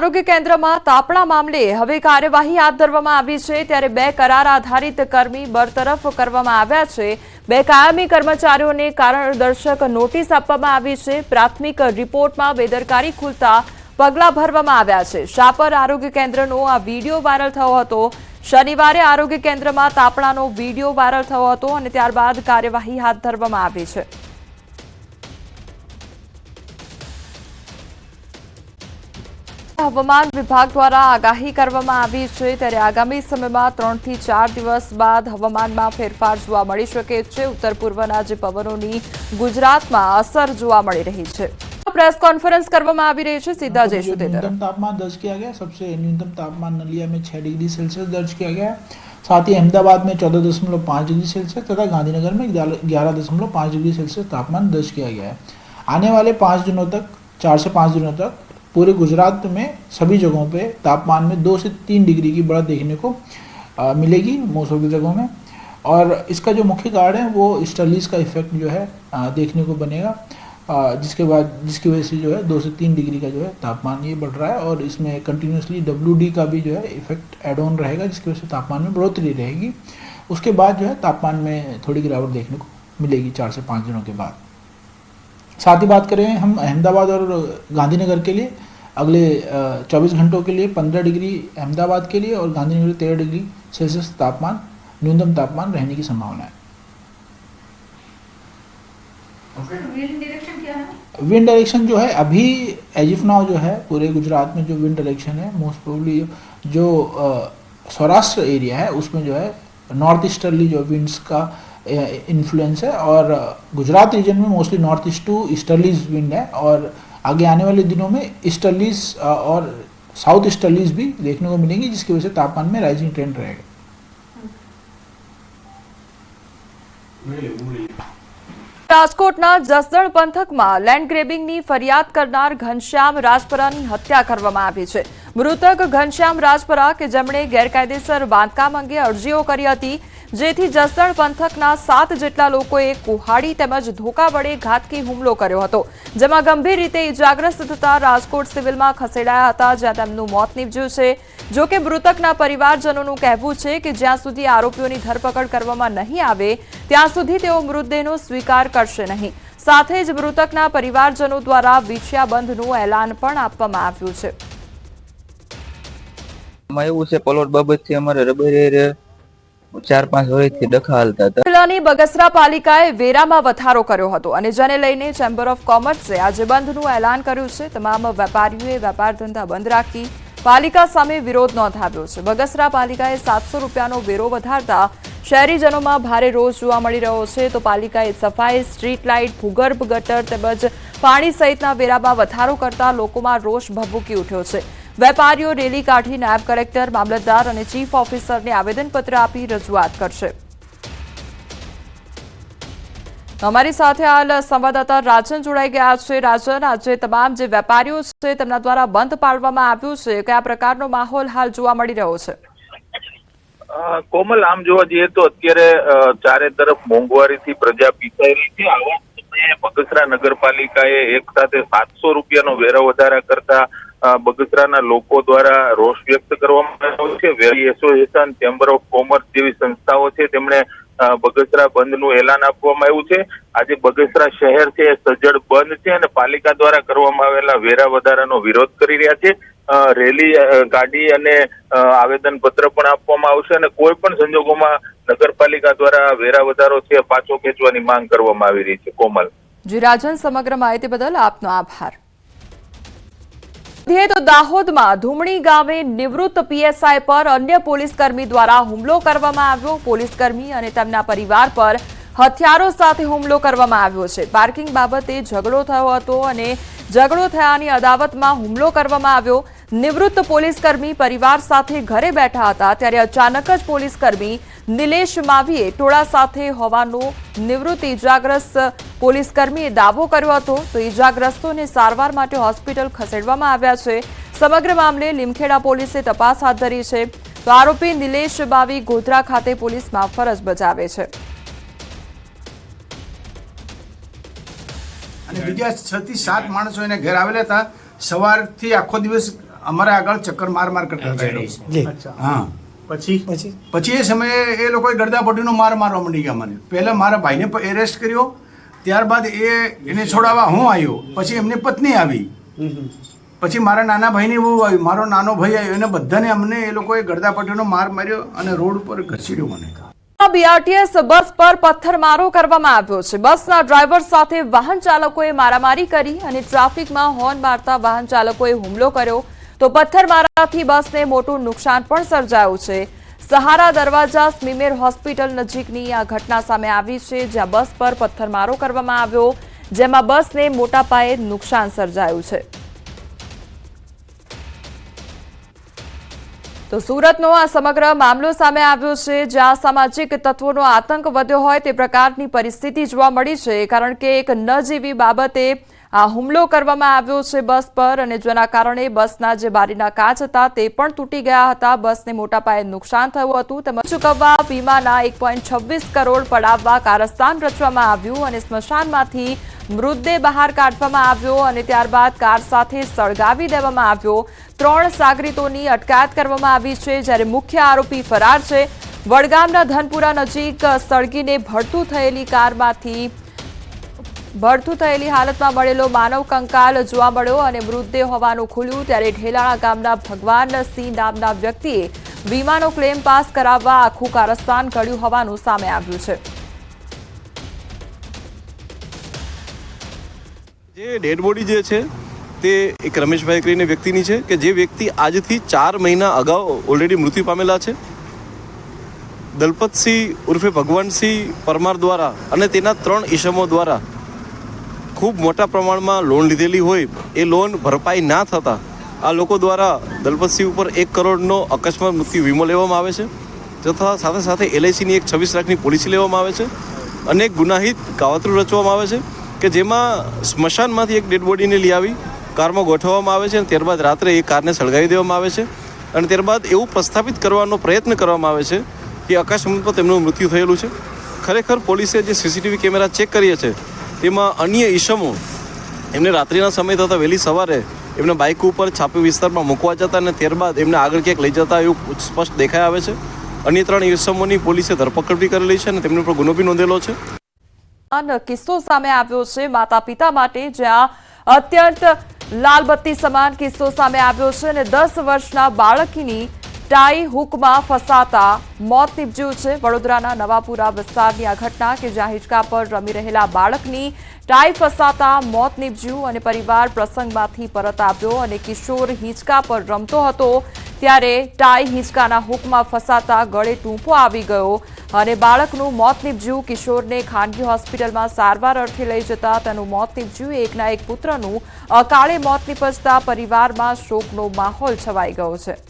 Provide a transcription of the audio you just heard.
આરોગ્ય કેન્દ્રમાં તાપણા મામલે હવે કાર્યવાહી હાથ ધરવામાં આવી છે ત્યારે બે કરાર આધારિત કર્મી બરતરફ કરવામાં આવ્યા છે। બે કાયમી કર્મચારીઓને કારણદર્શક નોટિસ આપવામાં આવી છે। પ્રાથમિક રિપોર્ટમાં બેદરકારી ખુલતા પગલાં ભરવામાં આવ્યા છે। શાપર આરોગ્ય કેન્દ્રનો આ વિડીયો વાયરલ થયો હતો। શનિવારે આરોગ્ય કેન્દ્રમાં તાપણાનો વિડીયો વાયરલ થયો હતો અને ત્યારબાદ કાર્યવાહી હાથ ધરવામાં આવી છે। હવામાન વિભાગ દ્વારા આગાહી કરવામાં આવી છે ત્યારે આગામી સમયમાં 3 થી 4 દિવસ બાદ હવામાનમાં ફેરફાર જોવા મળી શકે છે। ઉત્તર પૂર્વના જે પવનોની ગુજરાતમાં અસર જોવા મળી રહી છે। प्रेस कॉन्फ्रेंस करवामा आवी रही है सीधा जयशु ते न्यूनतम तापमान दर्ज किया गया। सबसे न्यूनतम तापमान नलिया में 6 डिग्री सेल्सियस दर्ज किया गया है। साथ ही अहमदाबाद में 14.5 डिग्री सेल्सियस तथा गांधीनगर में 11.5 डिग्री सेल्सियस तापमान दर्ज किया गया है। आने वाले 5 दिनों तक 4 से 5 दिनों तक पूरे गुजरात में सभी जगहों पे तापमान में 2 से 3 डिग्री की बढ़त देखने को मिलेगी मोस्ट ऑफ द जगहों में। और इसका जो मुख्य कारण है वो ईस्टर्लीज का इफेक्ट जो है देखने को बनेगा, जिसकी वजह से जो है 2 से 3 डिग्री का जो है तापमान ये बढ़ रहा है। और इसमें कंटिन्यूसली WD का भी जो है इफेक्ट एड ऑन रहेगा, जिसकी वजह से तापमान में बढ़ोतरी रहेगी। उसके बाद जो है तापमान में थोड़ी गिरावट देखने को मिलेगी 4 से 5 दिनों के बाद। साथ ही बात करें हम अहमदाबाद और गांधीनगर के लिए, अगले 24 घंटों के लिए 15 डिग्री अहमदाबाद के लिए और गांधीनगर 13 डिग्री सेल्सियस तापमान न्यूनतम तापमान रहने की संभावना है। विंड डायरेक्शन जो है अभी एज ऑफ नाउ जो है पूरे गुजरात में जो विंड डायरेक्शन है मोस्ट प्रोबेबली जो सौराष्ट्र एरिया है उसमें जो है नॉर्थ ईस्टर्ली जो विंड्स का इन्फ्लुएंस है। और गुजरात रीजन में mostly north east to easterlies wind है और आगे आने वाले दिनों में ईस्टर्लीज और साउथ ईस्टर्लीज भी देखने को मिलेंगी, जिसकी वजह से तापमान में राइजिंग ट्रेंड रहेगा। રાજકોટના જસદણ પંથકમાં લેન્ડ ગ્રેબિંગની ફરિયાદ કરનાર ઘનશ્યામ રાજપરાની હત્યા કરવામાં આવી છે। મૃતક ઘનશ્યામ રાજપરા કે જેમણે ગેરકાયદેસર બાંધકામ અંગે અરજીઓ કરી હતી, જેથી જસદણ પંથકના 7 જેટલા લોકોએ કુહાડી તેમજ ધોકા વડે ઘાતકી હુમલો કર્યો હતો, જેમાં ગંભીર રીતે ઇજાગ્રસ્ત થતા રાજકોટ સિવિલમાં ખસેડાયા હતા, જ્યાં તેમનું મોત નીપજ્યું છે। જો કે મૃતકના પરિવારજનોનું કહેવું છે કે જ્યાં સુધી આરોપીઓની ધરપકડ કરવામાં નહીં આવે ત્યાં સુધી તેઓ મૃતદેહનો સ્વીકાર કરશે નહીં। સાથે જ મૃતકના પરિવારજનો દ્વારા વિછિયાબંધનું એલાન પણ આપવામાં આવ્યું છે। એવું છે પલોટ બાબતથી અમારે રબરે 4-5 વર્ષથી ડખા હાલતા હતા। જિલ્લાની બગસરા પાલિકાએ વેરામાં વધારો કર્યો હતો અને જેને લઈને ચેમ્બર ઓફ કોમર્સે આજે બંધનું એલાન કર્યું છે। તમામ વેપારીઓએ વેપાર ધંધા બંધ રાખી પાલિકા સામે વિરોધ નોંધાવ્યો છે। બગસરા પાલિકાએ 700 રૂપિયાનો વેરો વધારતા શહેરીજનોમાં ભારે રોષ જોવા મળી રહ્યો છે, તો પાલિકાએ સફાઈ, સ્ટ્રીટ લાઇટ, ભૂગર્ભ ગટર તેમજ પાણી સહિતના વેરામાં વધારો કરતા લોકોમાં રોષ ભભૂકી ઉઠ્યો છે। વેપારીઓ રેલી કાઢી નાયબ કલેક્ટર, મામલતદાર અને ચીફ ઓફિસરને આવેદનપત્ર આપી રજૂઆત કરશે। हमारी साथ हाल संवाददाता राजन जोड़ाई गया है। राजन, आज तमाम जे वेपारीओ छे तेमना द्वारा बंध पाडवामां आव्युं छे, क्या प्रकारनो माहोल हाल जोवा मळी रह्यो छे? कोमल, आम जोवा जईए तो अत्यारे चारे तरफ मोंघवारीथी प्रजा पीसाई रही छे। आवा समये बगसरा नगरपालिकाए एक साथे 700 रूपियानो वेरा વધારા करता बगसराना लोको द्वारा रोष व्यक्त करवामां આવ્યો છે। Very association, chamber of commerce જેવી સંસ્થાઓ છે તેમણે બગસરા બંધનું એલાન આપવામાં આવ્યું છે। આજે બગસરા શહેર છે સજ્જડ બંધ છે અને પાલિકા દ્વારા કરવામાં આવેલા વેરા વધારાનો વિરોધ કરી રહ્યા છે। રેલી કાઢી અને આવેદન પત્ર પણ આપવામાં આવશે અને કોઈ પણ સંજોગોમાં નગરપાલિકા દ્વારા વેરા વધારો છે પાછો ખેંચવાની માંગ કરવામાં આવી રહી છે। કોમલ जी राजन, समग्र माहिती बदल आपनो आभार। तो दाहोदમાં ધુમણી ગામે નિવૃત્ત પીએસઆઈ પર અન્ય પોલીસકર્મી દ્વારા હુમલો કરવામાં આવ્યો। પોલીસકર્મી અને તેમના પરિવાર પર હથિયારો સાથે હુમલો કરવામાં આવ્યો છે। પાર્કિંગ બાબતે ઝઘડો થયો હતો અને ઝઘડો થયાની અદાવતમાં હુમલો કરવામાં આવ્યો। નિવૃત્ત પોલીસકર્મી પરિવાર સાથે ઘરે બેઠા હતા ત્યારે અચાનક જ પોલીસકર્મી નિલેશ માવીએ ટોળા સાથે હોવાનો નિવૃત્ત ઇજાગ્રસ્ત પોલીસકર્મીએ દાવો કર્યો હતો, તો ઇજાગ્રસ્તોને સારવાર માટે હોસ્પિટલ ખસેડવામાં આવ્યા છે। સમગ્ર મામલે લીમખેડા પોલીસે તપાસ હાથ ધરી છે, તો આરોપી નિલેશ માવી ગોધરા ખાતે પોલીસમાં ફરજ બજાવે છે। અને બીજા 6 થી 7 માણસો એને ઘેર આવેલા હતા। સવારથી આખો દિવસ અમારે આગળ ચક્કર માર કરતા હતા એ લોકો. अच्छा હા પછી એ સમયે એ લોકોએ ગરદાપટ્ટીનો માર મારવા માંડી ગયા મને. પહેલા મારા ભાઈને એરેસ્ટ કર્યો, ત્યારબાદ એને છોડાવવા હું આવ્યો, પછી એમની પત્ની આવી, પછી મારા નાના ભાઈની બહુ આવી, મારો નાનો ભાઈ આવ્યો, એને બધાને અમને એ લોકોએ ગરદાપટ્ટીનો માર માર્યો અને રોડ ઉપર ઘસીડ્યો મને. બીઆરટીએસ બસ પર પથ્થરમારો કરવામાં આવ્યો છે. બસના ડ્રાઈવર સાથે વાહન ચાલકોએ મારામારી કરી અને ટ્રાફિકમાં હોર્ન મારતા વાહન ચાલકોએ હુમલો કર્યો તો પથ્થરમારાથી બસને મોટું નુકસાન પણ સર્જાયું છે. સહારા દરવાજા સ્મીમેર હોસ્પિટલ નજીકની આ ઘટના સામે આવી છે, જ્યાં બસ પર પથ્થરમારો કરવામાં આવ્યો, જેમાં બસને મોટા પાયે નુકસાન સર્જાયું છે. તો સુરતનો આ સમગ્ર મામલો સામે આવ્યો છે, જ્યાં સામાજિક તત્વોનો આતંક વધ્યો હોય તે પ્રકારની પરિસ્થિતિ જોવા મળી છે, કારણ કે એક નજીવી બાબતે આ હુમલો કરવામાં આવ્યો છે બસ પર, અને જેના કારણે બસના જે બારીના કાચ હતા તે પણ તૂટી ગયા હતા. બસને મોટા પાયે નુકસાન થયું હતું. તેમજ ચૂકવવા વીમાના 1.26 કરોડ પડાવવા કારસ્તાન રચવામાં આવ્યું અને સ્મશાનમાંથી મૃતદેહ બહાર કાઢવામાં આવ્યો અને ત્યારબાદ કાર સાથે સળગાવી દેવામાં આવ્યો. 3 સાગરીતોની અટકાયત કરવામાં આવી છે, જ્યારે મુખ્ય આરોપી ફરાર છે. વડગામના ધનપુરા નજીક સળગીને ભડથું થયેલી કારમાંથી ભડથું થયેલી હાલતમાં મળેલો માનવ કંકાલ જોવા મળ્યો અને મૃતદેહ હોવાનું ખુલ્યું. ત્યારે ઢેલાણા ગામના ભગવાનસિંહ નામના વ્યક્તિએ વીમાનો ક્લેમ પાસ કરાવવા આખું કારસ્તાન ઘડ્યું હોવાનું સામે આવ્યું છે. જે ડેડ બોડી જે છે તે એક રમેશભાઈ કરીને વ્યક્તિની છે કે જે વ્યક્તિ આજથી 4 મહિના અગાઉ ઓલરેડી મૃત્યુ પામેલા છે. દલપતસિંહ ઉર્ફે ભગવાનસિંહ પરમાર દ્વારા અને તેના 3 ઈસમો દ્વારા ખૂબ મોટા પ્રમાણમાં લોન લીધેલી હોય, એ લોન ભરપાઈ ના થતાં આ લોકો દ્વારા દલપતસિંહ ઉપર 1 કરોડનો અકસ્માત મૃત્યુ વીમો લેવામાં આવે છે, તથા સાથે સાથે LICની એક 26 લાખની પોલિસી લેવામાં આવે છે અને એક ગુનાહિત કાવતરું રચવામાં આવે છે કે જેમાં સ્મશાનમાંથી એક ડેડ બોડીને લઈ આવી કારમાં ગોઠવવામાં આવે છે અને ત્યારબાદ રાત્રે એ કારને સળગાવી દેવામાં આવે છે અને ત્યારબાદ એવું પ્રસ્થાપિત કરવાનો પ્રયત્ન કરવામાં આવે છે કે અકસ્માત પર તેમનું મૃત્યુ થયેલું છે. ખરેખર પોલીસે જે CCTV કેમેરા ચેક કરીએ છે તેમાં અન્ય ઈસમો એમને રાત્રિના સમય થતાં વહેલી સવારે એમને બાઇક ઉપર છાપી વિસ્તારમાં મૂકવા જતા અને ત્યારબાદ એમને આગળ ક્યાંક લઈ જતા એવું સ્પષ્ટ દેખાઈ આવે છે. અન્ય 3 ઈસમોની પોલીસે ધરપકડ બી કરેલી છે અને તેમની ઉપર ગુનો બી નોંધેલો છે. કિસ્સો સામે આવ્યો છે માતા પિતા માટે, જ્યાં અત્યંત લાલબત્તી સમાન કિસ્સો સામે આવ્યો છે અને 10 વર્ષના બાળકીની ટાઈ હુકમાં ફસાતા મોત નીપજ્યું છે. વડોદરાના નવાપુરા વિસ્તારની આ ઘટના કે જ્યાં હિંચકા પર રમી રહેલા બાળકની ટાઈ ફસાતા મોત નીપજ્યું અને પરિવાર પ્રસંગમાંથી પરત આવ્યો અને કિશોર હિંચકા પર રમતો હતો ત્યારે ટાઈ હિંચકાના હુકમાં ફસાતા ગળે ટૂંપો આવી ગયો અને બાળકનું મોત નીપજ્યું. કિશોરને ખાનગી હોસ્પિટલમાં સારવાર અર્થે લઈ જતા તેનું મોત નીપજ્યું. એકના એક પુત્રનું અકાળે મોત નીપજતા પરિવારમાં શોકનો માહોલ છવાઈ ગયો છે.